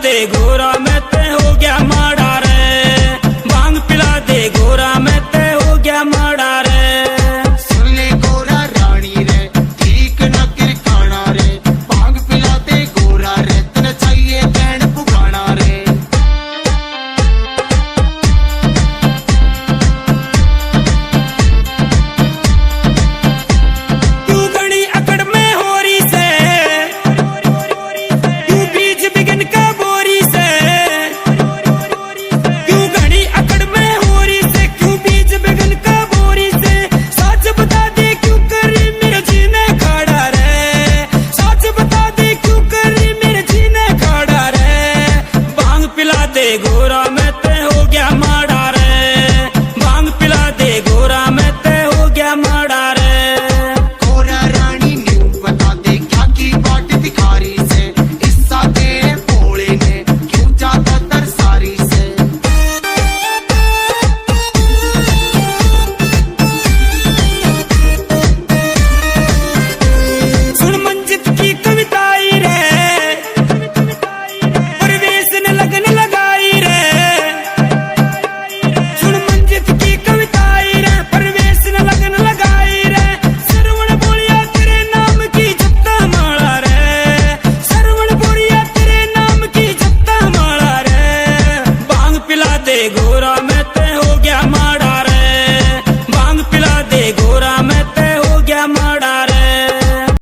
दे गोरा मैं ते हो गया माड़ा रे, भांग पिला दे गोरा मैं ते हो गया माड़ा रे। सुन ले गोरा रानी रे, ठीक न कर खाना रे, भांग पिला दे गोरा रे, तने चाहिए बैंड पुगाना रे। तू घनी अकड़ में हो रही से, तू बीज बिगन का बोरी से, तू घनी अकड़ में हो रही से, क्यों बीज बिगन का बोरी से। सच बता दे क्यों करी मेरे जीने खड़ा रे, सच बता दे क्यों करी मेरे जीने खड़ा रे। भांग पिला दे गोरा मैं